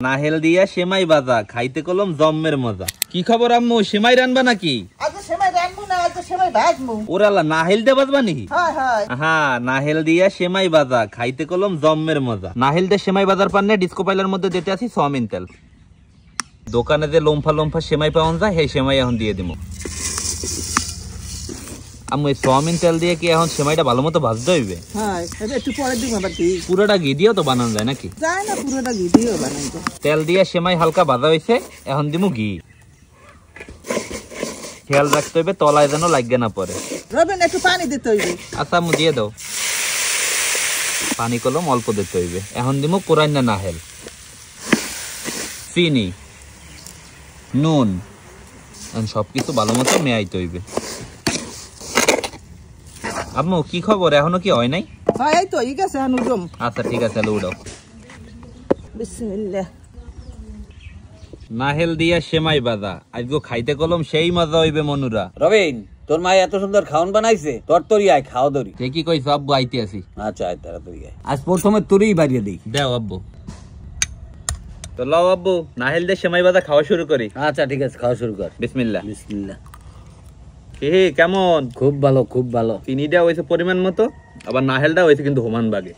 নাহেল দিয়া সেমাই ভাজা খাইতে কলম জম্মের মজা। কি খবর আম্মু, সেমাই রানবা নাকি? ওরালা নাহেল দিয়ে বাজবা নি? হ্যাঁ, নাহেল দিয়া সেমাই ভাজা খাইতে কলম জম্মের মজা। নাহেল দিয়ে সেমাই ভাজার পান্নে ডিস্কো পাইলার মধ্যে দিতে আছি সয়াবিন তেল। দোকানে যে লম্ফা লম্ফা সেমাই পাওয়া যায় সেই সেমাই এখন দিয়ে দিব। আম্মু এই সয়াবিন তেল দিয়ে কি এখন সেমাইটা ভালো মতো ভাজতে হইবে? হ্যাঁ, একটু পরে দিব। আবার কি পুরোটা ঘি দিয়েও তো বানানো যায় নাকি? যায় না, পুরোটা ঘি দিয়েও বানানো যায়। তেল দিয়ে সেমাই হালকা ভাজা হয়েছে, এখন দিমু ঘি। খেয়াল রাখতে হইবে তলায় যেন লাগবে না পরে। রবেন একটু পানি দিতে হইবে। আচ্ছা আম্মু দিয়ে দাও। পানি কলম অল্প দিতে হইবে। এখন দিমু কোরাইনা নাহেল, চিনি, নুন, সবকিছু ভালো মতো মেয়াইতে হইবে। আম্মু কি খবর, এখনো কি হয় নাই? হ্যাঁ, এই তো এই গেছে অনুজম। আচ্ছা ঠিক আছে, উঠাও। বিসমিল্লাহ। নাহেল দিয়া সেমাই ভাজা আজকে খাইতে কলম সেই মজা হইবে মনুরা। রবিন, তোর মা এত সুন্দর খাওয়ান বানাইছে, তোর তোরই আয় খাওয়া ধরি। কি কইছ আব্বু? আইতে আছি। আচ্ছা আয়, তাড়াতাড়ি আয়। আজ প্রথমে তোরই বাড়িয়ে দিই। দেও আব্বু। তো লও আব্বু, নাহেল দিয়ে সেমাই ভাজা খাওয়া শুরু করি। আচ্ছা ঠিক আছে, খাওয়া শুরু কর। বিসমিল্লাহ। বিসমিল্লাহ। কেমন? খুব ভালো, খুব ভালো। চিনিটা হয়েছে পরিমাণ মতো, আবার নাহেলটা হয়েছে কিন্তু হোমান বাগে।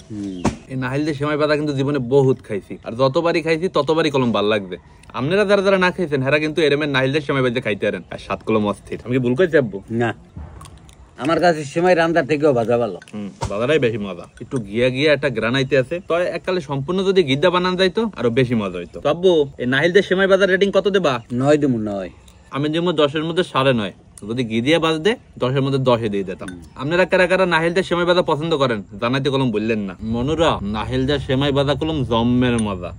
এই নাহেল দিয়ে সেমাই ভাজা কিন্তু জীবনে বহুত খাইছি, আর যতবারই খাইছি ততবারই কলম ভাল লাগবে। আপনারা যারা যারা না খাইছেন হেরা কিন্তু এরমের নাহেল দিয়ে সেমাই ভাজা খাইতে পারেন, আর সাত কলম অস্থির। আমি কি ভুল কইছি আব্বু? না, আমার কাছে সেমাই রান্নার থেকেও ভাজা ভালো। ভাজাটাই বেশি মজা। একটু গিয়া গিয়া একটা গ্রানাইতে আছে, তো এককালে সম্পূর্ণ যদি গিদ্দা বানান যাইতো আরো বেশি মজা হইতো। তো আব্বু, এই নাহেল দিয়ে সেমাই ভাজার রেটিং কত দেবা? 9 দেবো। 9? আমি যেমন 10-এর মধ্যে 9.5। যদি ঘি দিয়ে বাজতে 10-এর মধ্যে 10 দিয়ে দিতাম। আপনারা কারা কারা নাহেল দিয়ে সেমাই ভাজা পছন্দ করেন জানাইতে কলম বললেন না। মনুরা, নাহেল দিয়ে সেমাই ভাজা কলম জম্মের মজা।